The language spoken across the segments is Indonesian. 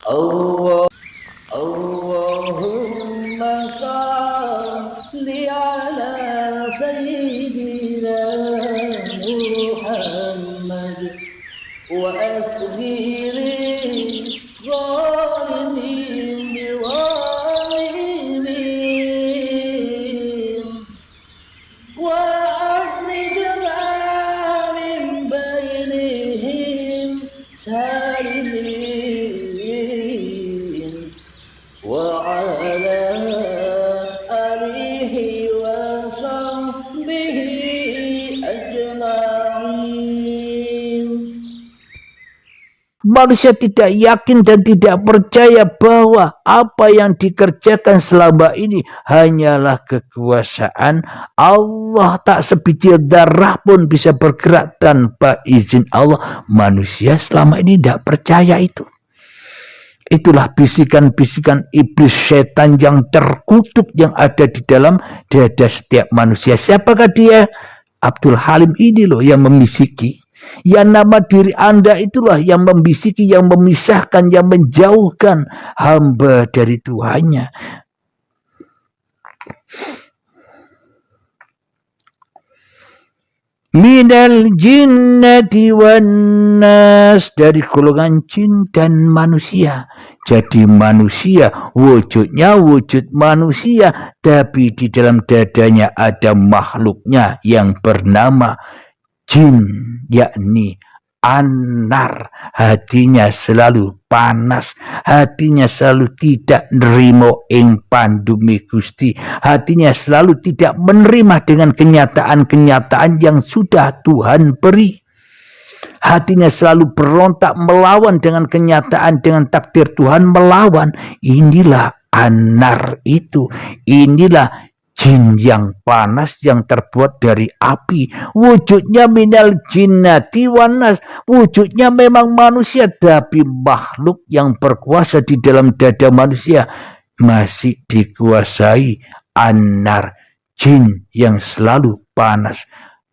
Allah Allahumma salli ala sayyidina Muhammad wa asghiri zalimin biwalimin wa akhrijna min bainihim salimin wa ala alihi wa sahbihi ajma'in. Manusia tidak yakin dan tidak percaya bahwa apa yang dikerjakan selama ini hanyalah kekuasaan Allah. Tak sebiji darah pun bisa bergerak tanpa izin Allah. Manusia selama ini tidak percaya itu. Itulah bisikan-bisikan iblis setan yang terkutuk yang ada di dalam dada setiap manusia. Siapakah dia? Abdul Halim ini loh yang membisiki. Ya, nama diri Anda itulah yang membisiki, yang memisahkan, yang menjauhkan hamba dari Tuhannya. Minal jinnati wan nas, dari golongan jin dan manusia. Jadi manusia wujudnya wujud manusia, tapi di dalam dadanya ada makhluknya yang bernama jin, yakni anar. Hatinya selalu panas, hatinya selalu tidak nerimo ing pandumi Gusti, hatinya selalu tidak menerima dengan kenyataan-kenyataan yang sudah Tuhan beri. Hatinya selalu berontak melawan dengan kenyataan, dengan takdir Tuhan melawan. Inilah anar itu, inilah jin yang panas yang terbuat dari api. Wujudnya minal jinnati wan nas, wujudnya memang manusia, tapi makhluk yang berkuasa di dalam dada manusia masih dikuasai anar, jin yang selalu panas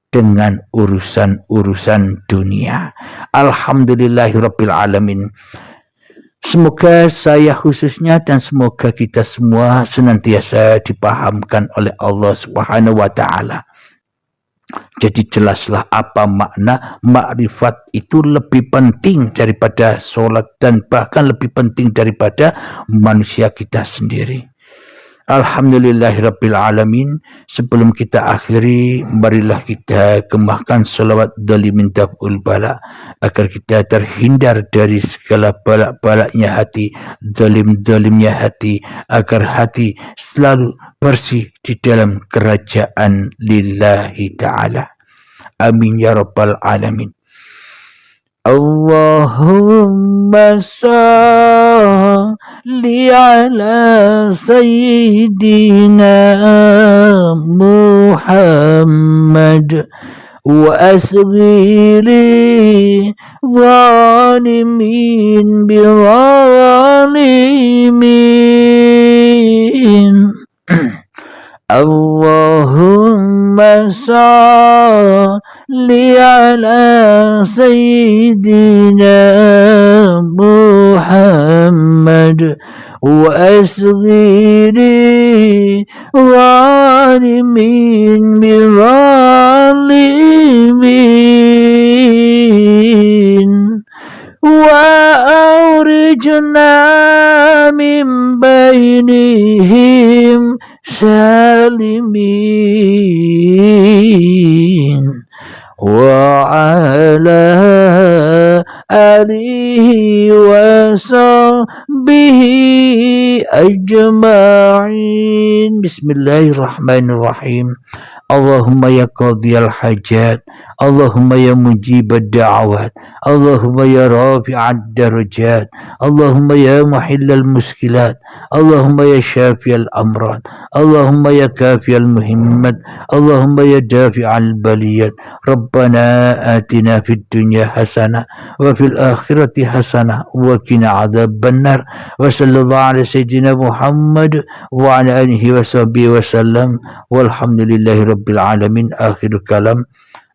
dengan urusan-urusan dunia. Alhamdulillahirabbil alamin. Semoga saya khususnya dan semoga kita semua senantiasa dipahamkan oleh Allah Subhanahu wa taala. Jadi jelaslah apa makna makrifat itu lebih penting daripada sholat dan bahkan lebih penting daripada manusia kita sendiri. Alhamdulillahirabbil alamin. Sebelum kita akhiri, marilah kita gemahkan selawat dalimin daf'ul bala agar kita terhindar dari segala balak-balaknya hati, zalim-zalimnya hati, agar hati selalu bersih di dalam kerajaan lillahi ta'ala. Amin ya rabbal alamin. Allahumma salli ala sayyidina Muhammad wa asghiri zalimin biwalimin. Allahumma salli ala sayyidina Muhammad wa asghiri zalimin biwalimin wa aurijna min bainihim salimin wa ala alihi wa sahbihi ajma'in. Bismillahirrahmanirrahim. Allahumma ya qadiyal hajat, Allahumma ya mujibad da'awat, Allahumma ya rafi'ad darajat, Allahumma ya muhillal muskilat, Allahumma ya syafiyal amrad, Allahumma ya kafiyal muhimmat, Allahumma ya dafi'al baliyat. Rabbana atina fid dunya hasanah wa fil akhirati hasanah wa qina adzaban nar. Wa sallallahu ala sayyidina Muhammad wa ala alihi wa sahbihi wa sallam. Walhamdulillahi rabbil alamin. Akhirul kalam.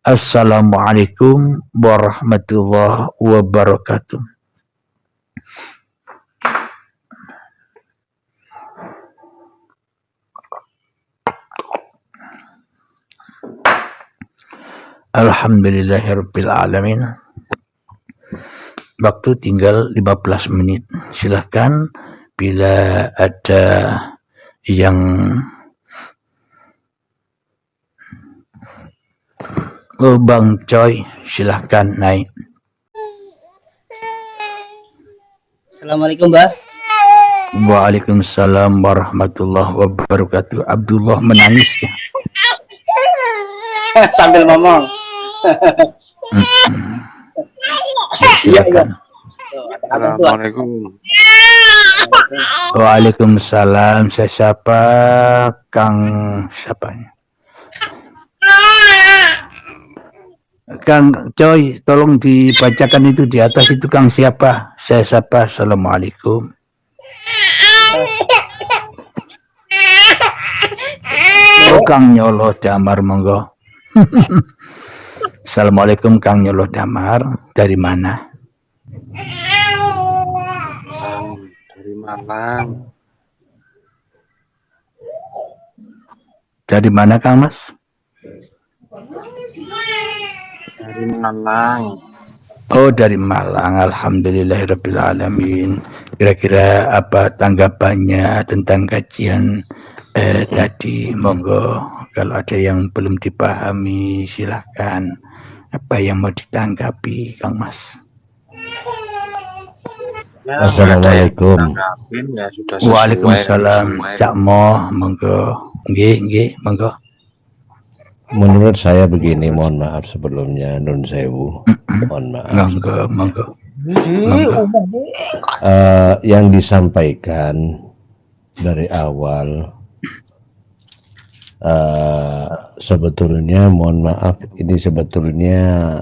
Assalamualaikum warahmatullahi wabarakatuh. Alhamdulillahirabbil alamin. Waktu tinggal 15 menit. Silahkan bila ada yang Bang Coy, silahkan naik. Assalamualaikum, Mbak. Waalaikumsalam warahmatullahi wabarakatuh. Abdullah menangis ya. Sambil ngomong. Silakan. Assalamualaikum. Waalaikumsalam. Saya siapa? Kang siapa? Kang Coy, tolong dibacakan itu di atas itu Kang siapa? Saya siapa? Assalamualaikum. Oh, Kang Nyolo Damar, monggo. Assalamualaikum Kang Nyolo Damar. Dari mana? Dari Malang. Dari mana Kang Mas? Dari Malang. Oh, dari Malang. Alhamdulillahirabbil alamin. Kira-kira apa tanggapannya tentang kajian tadi? Monggo, kalau ada yang belum dipahami silahkan. Apa yang mau ditanggapi, Kang Mas? Ya, Assalamualaikum. Ya, sudah sesuai. Waalaikumsalam. Cak Mo, monggo. Nggih, monggo. Menurut saya begini, mohon maaf sebelumnya, Nun Sewu, mohon maaf. Monggo. Yang disampaikan dari awal, sebetulnya mohon maaf, ini sebetulnya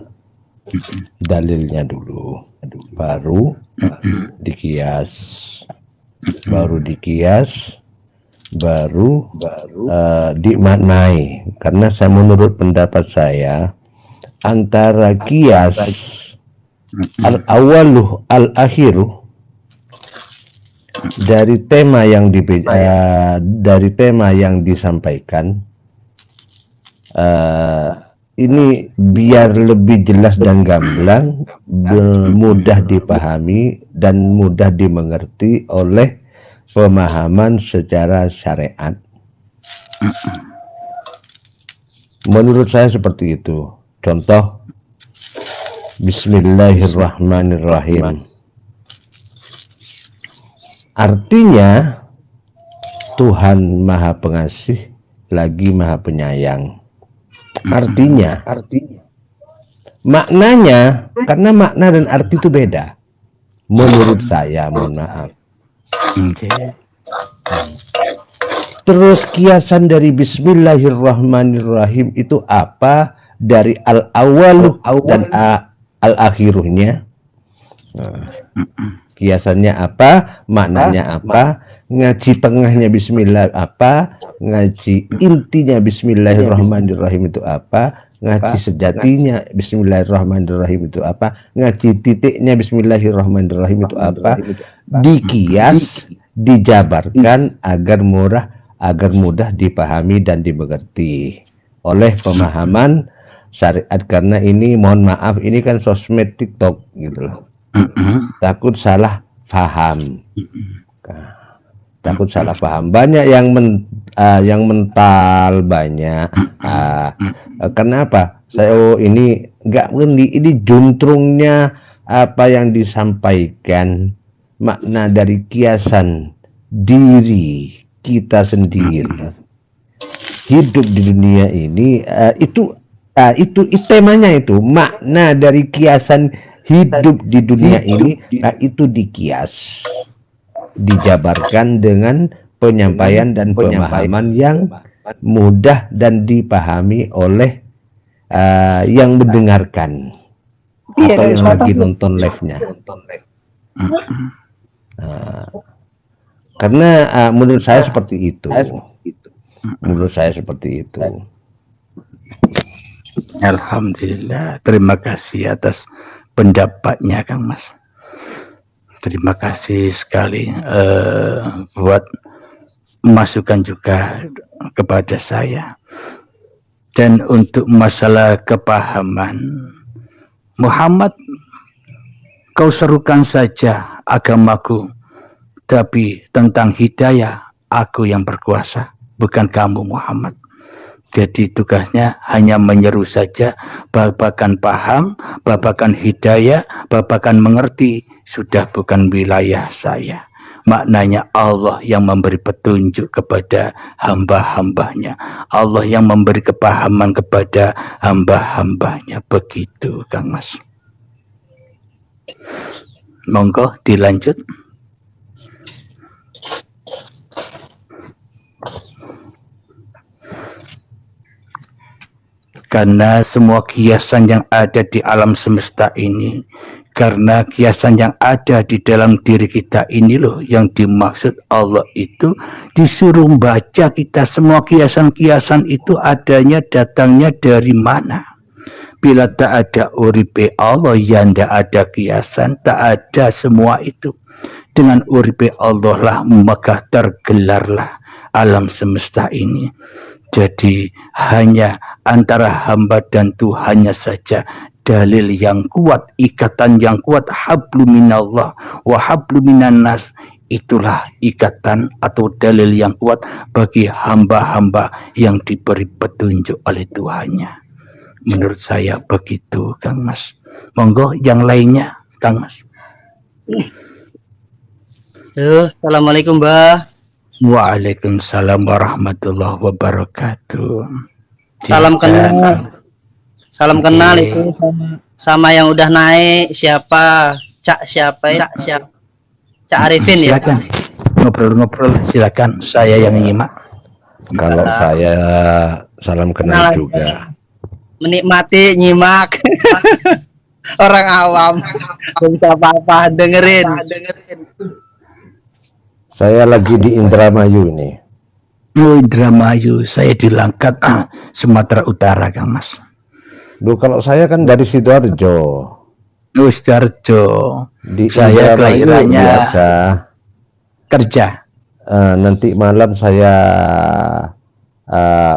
dalilnya dulu, baru dikias, baru dimaknai. Karena saya menurut pendapat saya antara kias al-awaluh al-akhiruh dari tema yang disampaikan ini biar lebih jelas dan gamblang, mudah dipahami dan mudah dimengerti oleh pemahaman secara syariat. Menurut saya seperti itu. Contoh, Bismillahirrahmanirrahim. Artinya Tuhan Maha Pengasih lagi Maha Penyayang. Artinya, maknanya, karena makna dan arti itu beda. Menurut saya, mohon maaf. Terus kiasan dari Bismillahirrahmanirrahim itu apa? Dari al-awaluh dan al-akhiruhnya. Kiasannya apa? Maknanya apa? Ngaji tengahnya Bismillah apa? Ngaji intinya Bismillahirrahmanirrahim itu apa? Ngaji sejatinya Bismillahirrahmanirrahim itu apa? Ngaji titiknya Bismillahirrahmanirrahim itu apa? Dikias, dijabarkan agar mudah dipahami dan dimengerti oleh pemahaman syariat. Karena ini mohon maaf, ini kan sosmed TikTok gitu loh. Takut salah paham. Takut salah paham. Banyak yang mental banyak. Kenapa? Saya ini enggak ngerti, ini juntrungnya apa yang disampaikan, makna dari kiasan diri kita sendiri hidup di dunia ini, itu temanya, itu makna dari kiasan hidup di dunia ini, itu dikias, dijabarkan dengan penyampaian dan pemahaman yang mudah dan dipahami oleh yang mendengarkan atau yang lagi nonton live-nya. Karena menurut saya seperti itu. Menurut saya seperti itu. Alhamdulillah, terima kasih atas pendapatnya Kang Mas. Terima kasih sekali buat masukan juga kepada saya. Dan untuk masalah kepahaman, Muhammad, kau serukan saja agamaku, tapi tentang hidayah aku yang berkuasa, bukan kamu Muhammad. Jadi tugasnya hanya menyeru saja, babakan paham, babakan hidayah, babakan mengerti, sudah bukan wilayah saya. Maknanya Allah yang memberi petunjuk kepada hamba-hambanya. Allah yang memberi kepahaman kepada hamba-hambanya. Begitu Kang Mas. Monggo dilanjut. Karena semua kiasan yang ada di alam semesta ini, karena kiasan yang ada di dalam diri kita ini loh yang dimaksud Allah itu, disuruh baca kita semua kiasan-kiasan itu adanya datangnya dari mana. Bila tak ada uripe Allah, ya ndak ada kiasan, tak ada semua itu. Dengan uripe Allah lah maka tergelarlah alam semesta ini. Jadi hanya antara hamba dan Tuhannya saja dalil yang kuat, ikatan yang kuat, hablu minallah wa hablu minan nas. Itulah ikatan atau dalil yang kuat bagi hamba-hamba yang diberi petunjuk oleh Tuhannya. Menurut saya begitu Kang Mas. Monggo yang lainnya Kang Mas. Assalamualaikum Mbah. Waalaikumsalam warahmatullahi wabarakatuh. Salam kenal. Salam kenal itu sama yang udah naik siapa? Cak siapa ya? Cak Arifin ya. Silakan ngobrol-ngobrol, silakan. Saya yang nyimak. Kalau saya salam kenal juga. Menikmati nyimak. Orang awam. Bisa apa-apa dengerin. Saya lagi di Indramayu ini. Oh, Indramayu, saya di Langkat, Sumatera Utara, Kang Mas. Duh, kalau saya kan dari Sidoarjo. Oh, Sidoarjo. Saya kelahirannya biasa kerja. Nanti malam saya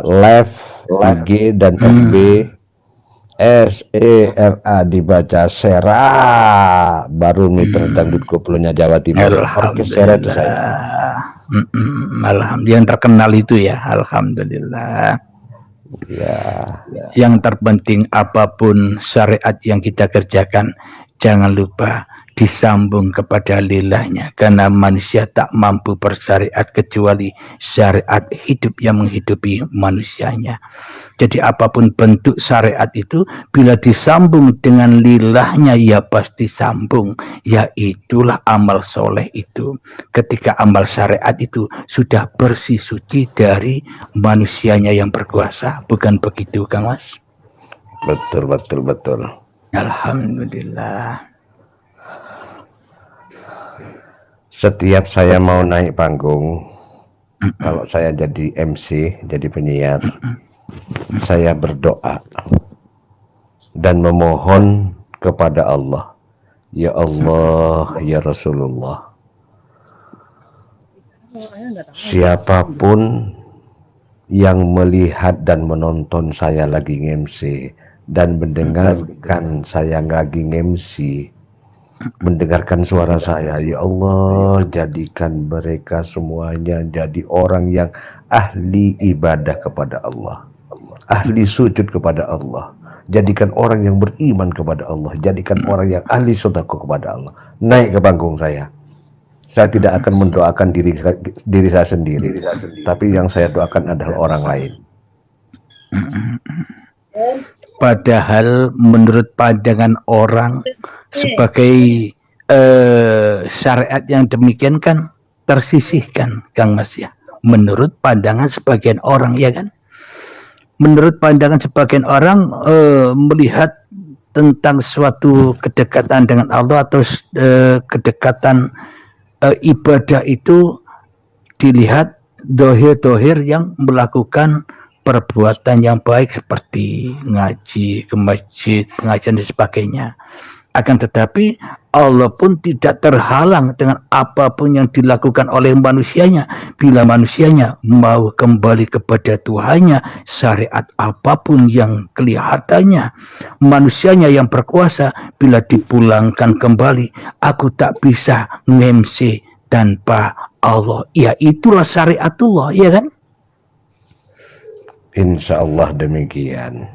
live IG dan FB. SERA dibaca Sera, baru mitra dangdut koplonya Jawa Timur. Alhamdulillah. Alhamdulillah, yang terkenal itu ya, alhamdulillah. Ya. Yang terpenting apapun syariat yang kita kerjakan, jangan lupa disambung kepada lilahnya, karena manusia tak mampu bersyariat kecuali syariat hidup yang menghidupi manusianya. Jadi apapun bentuk syariat itu, bila disambung dengan lilahnya, ya pasti sambung. Ya itulah amal soleh itu. Ketika amal syariat itu sudah bersih suci dari manusianya yang berkuasa. Bukan begitu Kang Mas? Betul. Alhamdulillah. Setiap saya mau naik panggung, kalau saya jadi MC, jadi penyiar, saya berdoa dan memohon kepada Allah, ya Allah, ya Rasulullah, siapapun yang melihat dan menonton saya lagi MC dan mendengarkan saya lagi MC, mendengarkan suara saya, ya Allah, jadikan mereka semuanya jadi orang yang ahli ibadah kepada Allah, ahli sujud kepada Allah, jadikan orang yang beriman kepada Allah, jadikan orang yang ahli sedekah kepada Allah. Naik ke panggung saya tidak akan mendoakan diri saya sendiri, tapi yang saya doakan adalah orang lain. Padahal menurut pandangan orang sebagai syariat yang demikian kan tersisihkan Kang Mas ya. Menurut pandangan sebagian orang ya kan. Menurut pandangan sebagian orang melihat tentang suatu kedekatan dengan Allah atau kedekatan ibadah itu dilihat dohir-dohir yang melakukan perbuatan yang baik seperti ngaji ke masjid, pengajian dan sebagainya. Akan tetapi Allah pun tidak terhalang dengan apapun yang dilakukan oleh manusianya. Bila manusianya mau kembali kepada Tuhannya, syariat apapun yang kelihatannya, manusianya yang berkuasa, bila dipulangkan kembali, aku tak bisa ngemsi tanpa Allah. Ya, itulah syariatullah, ya kan? Insya Allah demikian.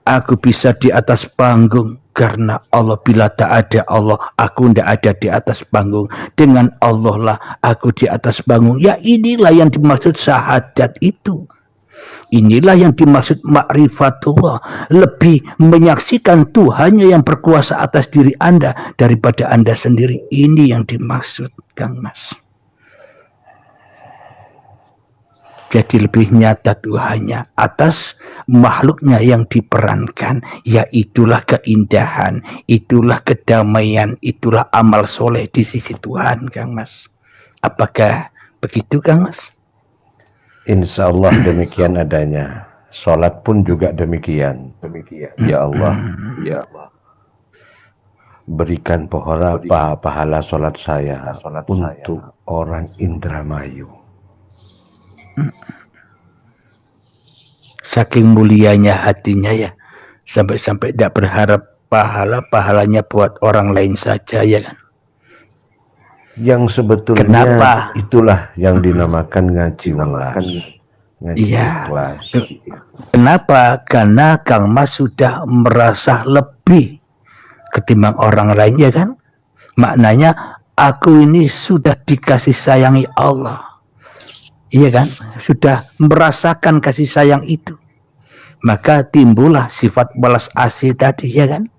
Aku bisa di atas panggung karena Allah. Bila tak ada Allah, aku tidak ada di atas panggung. Dengan Allah lah aku di atas panggung. Ya, inilah yang dimaksud syahadat itu. Inilah yang dimaksud ma'rifatullah. Lebih menyaksikan Tuhannya yang berkuasa atas diri Anda daripada Anda sendiri. Ini yang dimaksud, Kang Mas. Jadi lebih nyata Tuhannya atas makhluknya yang diperankan. Ya, itulah keindahan, itulah kedamaian, itulah amal soleh di sisi Tuhan, Kang Mas. Apakah begitu, Kang Mas? Insya Allah demikian adanya. Sholat pun juga demikian. Ya Allah, ya Allah, berikan pahala sholat saya untuk orang Indramayu. Saking mulianya hatinya ya, sampai-sampai tidak berharap pahalanya buat orang lain saja, ya kan? Yang sebetulnya kenapa? Itulah yang dinamakan ngaji welas, ngaji ikhlas. Kenapa? Karena Kang Mas sudah merasa lebih ketimbang orang lain, ya kan? Maknanya aku ini sudah dikasih sayangi Allah. Iya kan? Sudah merasakan kasih sayang itu. Maka timbullah sifat balas asih tadi, ya kan?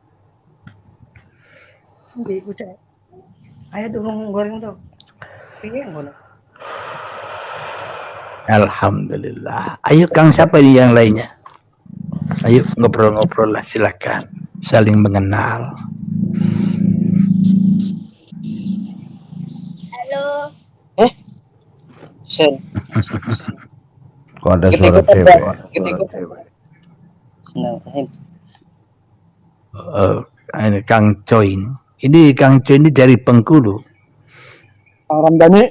Alhamdulillah. Ayo Kang, siapa ini yang lainnya? Ayo ngobrol-ngobrol lah, silakan. Saling mengenal. Halo. Kok ada suara cewek? Ini Kang Coy ini. Ini Kang Coy ini dari Bengkulu. Kang Ramdhani.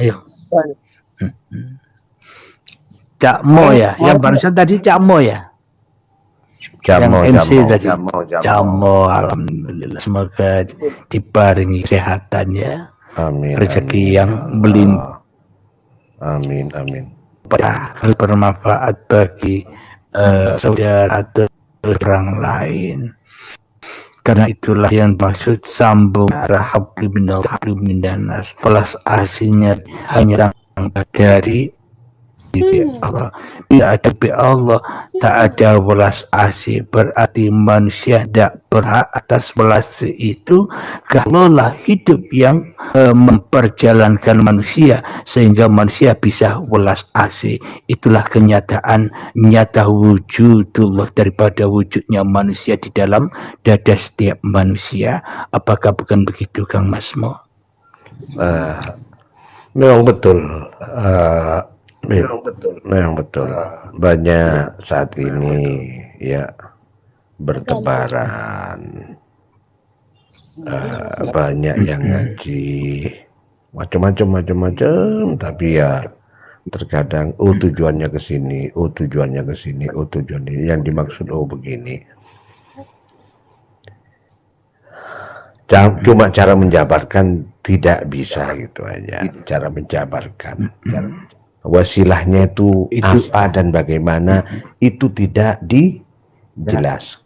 Ayo. Cak Mo ya, yang barusan tadi Cak Mo ya. Yang MC tadi. Cak Mo, alhamdulillah. Semoga dibarengi kesehatan ya. Amin. Rezeki yang melimpah. Amin, amin. Bermanfaat bagi saudara atau orang lain. Karena itulah yang maksud sambung habliminnas. Pelas aslinya hanya dari Allah. Tidak ada Allah, tak ada welas asih, berarti manusia tidak berhak atas welas itu. Kalaulah hidup yang memperjalankan manusia sehingga manusia bisa welas asih, itulah kenyataan nyata wujudullah daripada wujudnya manusia di dalam dada setiap manusia. Apakah bukan begitu, Kang Masmo? Memang betul. Memang betul. Banyak saat ini ya bertebaran, banyak yang ngaji macam-macam, tapi ya terkadang tujuannya ke sini, tujuannya yang dimaksud begini. Cuma cara menjabarkan tidak bisa gitu aja. Cara menjabarkan. Wasilahnya itu apa dan bagaimana itu tidak dijelaskan.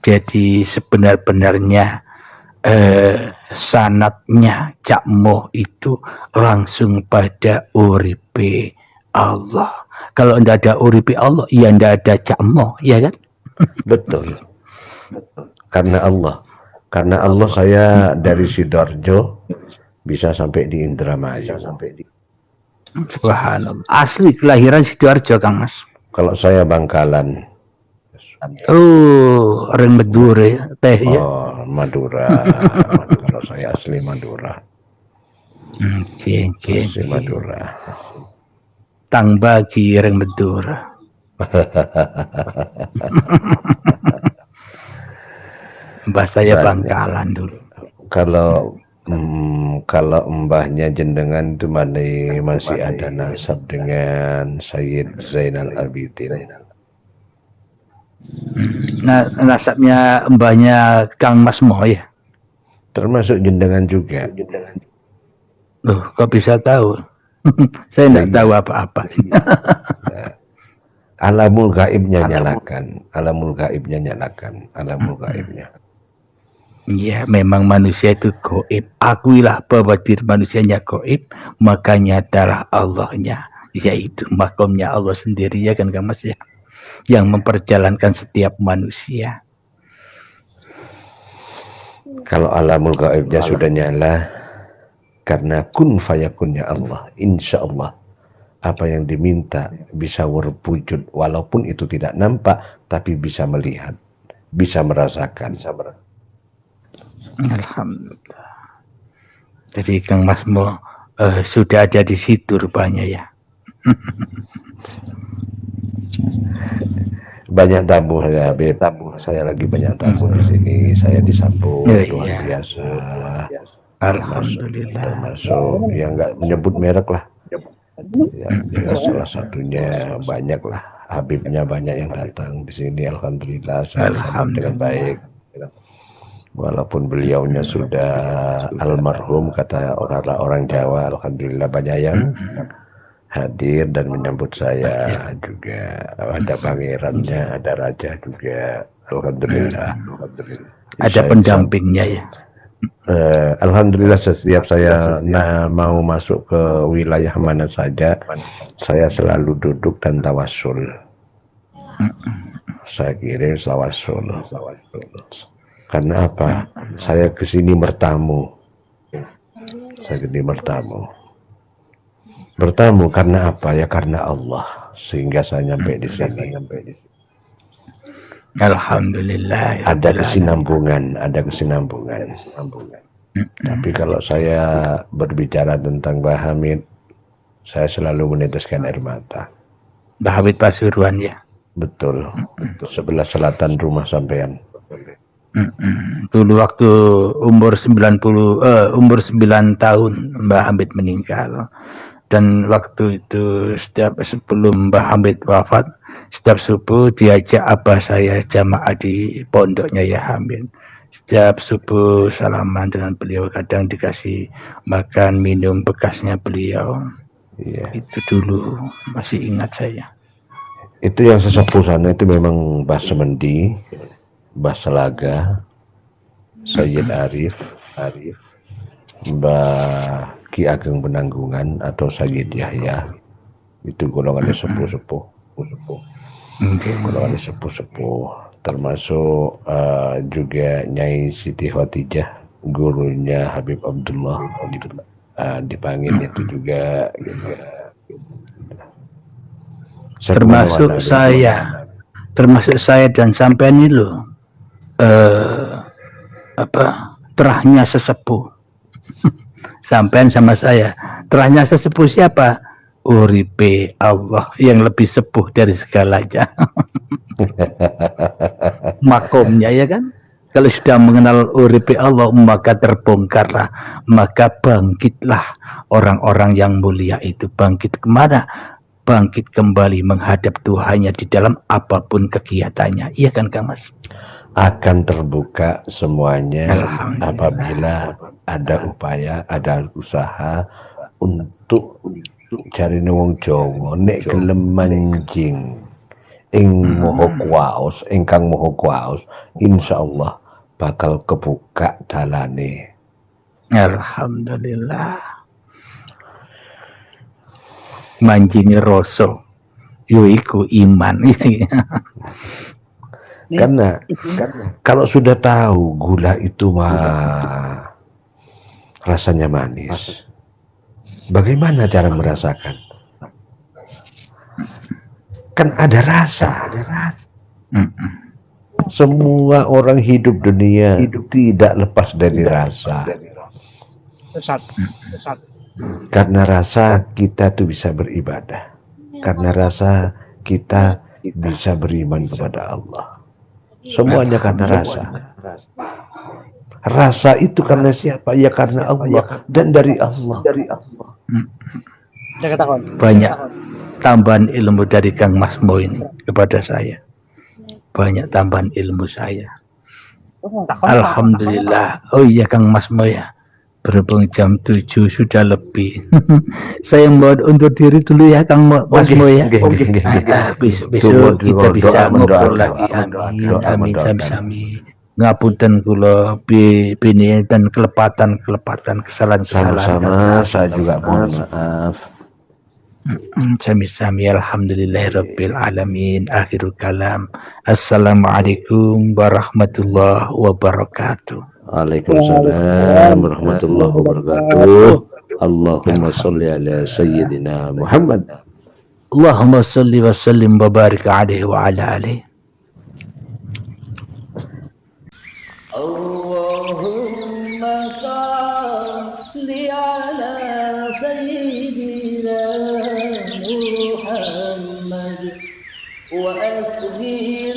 Jadi sebenar-benarnya sanatnya Cak Mo itu langsung pada uripe Allah. Kalau tidak ada uripe Allah, ya tidak ada Cak Mo, ya kan? Betul. Karena Allah saya dari Sidoarjo bisa sampai di Indramayu. Subhanallah. Asli kelahiran Sidoarjo, Kang Mas. Kalau saya Bangkalan. Oh, orang Madura ya, teh ya. Oh, Madura. Kalau saya asli Madura. Oke. Madura. Tang bagi orang Madura. Mbah saya Banyak. Bangkalan dulu. Kalau mbahnya jenengan itu masih ada nasab dengan Sayyid Zainal Abidin. Nah, nasabnya mbahnya Kang Masmo ya. Termasuk jenengan juga. Loh, kok bisa tahu? Saya tidak tahu apa-apa. Alamul gaibnya nyalakan. Alamul gaibnya nyalakan. Alamul gaibnya. Ya, memang manusia itu gaib. Akuilah bahwa diri manusianya gaib, maka nyatalah Allahnya, yaitu makomnya Allah sendiri, ya kan Kang Mas ya, yang memperjalankan setiap manusia. Kalau alamul gaibnya sudah nyala, karena kun fayakunnya Allah, insya Allah apa yang diminta bisa berwujud, walaupun itu tidak nampak, tapi bisa melihat, bisa merasakan. Alhamdulillah. Jadi Kang Masmo sudah ada di situ rupanya ya. Banyak tamu saya, saya lagi banyak tamu di sini. Saya disambut luar biasa. Alhamdulillah. Termasuk yang nggak menyebut merek lah. Ya, salah satunya banyak lah. Habibnya banyak yang datang di sini. Alhamdulillah saya sambut dengan baik. Walaupun beliaunya sudah almarhum, kata orang Jawa, alhamdulillah banyak yang hadir dan menyambut saya juga. Ada pangerannya, ada raja juga, alhamdulillah. Ada pendampingnya ya. Alhamdulillah setiap saya mau masuk ke wilayah mana saja, saya selalu duduk dan tawasul. Saya kirim tawasul. Karena apa? Saya kesini bertamu. Bertamu karena apa? Ya karena Allah. Sehingga saya nyampe di sini. Alhamdulillah. Ada kesinambungan. Tapi kalau saya berbicara tentang Mbah Hamid, saya selalu meneteskan air mata. Mbah Hamid Pasuruan ya. Betul. Sebelah selatan rumah sampean. Dulu waktu umur 9 tahun Mbah Hamid meninggal, dan waktu itu setiap sebelum Mbah Hamid wafat, setiap subuh diajak abah saya jamaah di pondoknya ya Hamid. Setiap subuh salaman dengan beliau, kadang dikasih makan minum bekasnya beliau. Iya. Itu dulu masih ingat saya. Itu yang sesepuh sana itu memang Mbah Semendi, Mbah Selaga, Sayyid Arif, Mbah Ki Ageng Penanggungan atau Sayyid Yahya. Itu golongannya sepuh-sepuh. Golongannya sepuh-sepuh. Termasuk juga Nyai Siti Khotijah, gurunya Habib Abdullah dipanggil itu juga. Termasuk saya dan sampean ini loh. Terahnya sesepuh. Sampean sama saya, terahnya sesepuh siapa? Uripe Allah yang lebih sepuh dari segalanya. Makomnya ya kan? Kalau sudah mengenal uripe Allah, maka terbongkarlah, maka bangkitlah orang-orang yang mulia itu. Bangkit kemana? Bangkit kembali menghadap Tuhannya di dalam apapun kegiatannya. Iya kan Kang Mas? Akan terbuka semuanya apabila ada upaya, ada usaha untuk cari wong Jawa nek gelem manjing ing moho kuwaos, ingkang moho kuwaos, insyaallah bakal kebuka dalane. Alhamdulillah. Manjinge rasa yoiku iman. Karena kalau sudah tahu gula itu mah rasanya manis, bagaimana cara merasakan? Kan ada rasa. Semua orang hidup dunia tidak lepas dari rasa. Karena rasa kita tuh bisa beribadah. Karena rasa kita bisa beriman kepada Allah. Semuanya karena rasa. Rasa itu karena siapa? Ya karena Allah dan dari Allah. Banyak tambahan ilmu dari Kang Masmo ini kepada saya. Banyak tambahan ilmu saya. Alhamdulillah. Oh iya Kang Masmo ya. Berhubung jam 7 sudah lebih. Saya mohon undur diri dulu ya Kang Masmo ya. Besok kita bisa ngobrol lagi. Amin. Amin sami-sami. Ngapunten kula bini dan kelepatan kesalahan-kesalahan. Sama-sama, saya juga mohon maaf. Sami-sami alhamdulillahirabbil alamin. Akhirul kalam. Assalamualaikum warahmatullahi wabarakatuh. Waalaikumsalam warahmatullahi wabarakatuh. Allahumma sholli ala sayyidina Muhammad. Allahumma sholli wa sallim wa barik alaihi wa ala alihi. Allahumma sholli ala sayyidina Muhammad wa asghir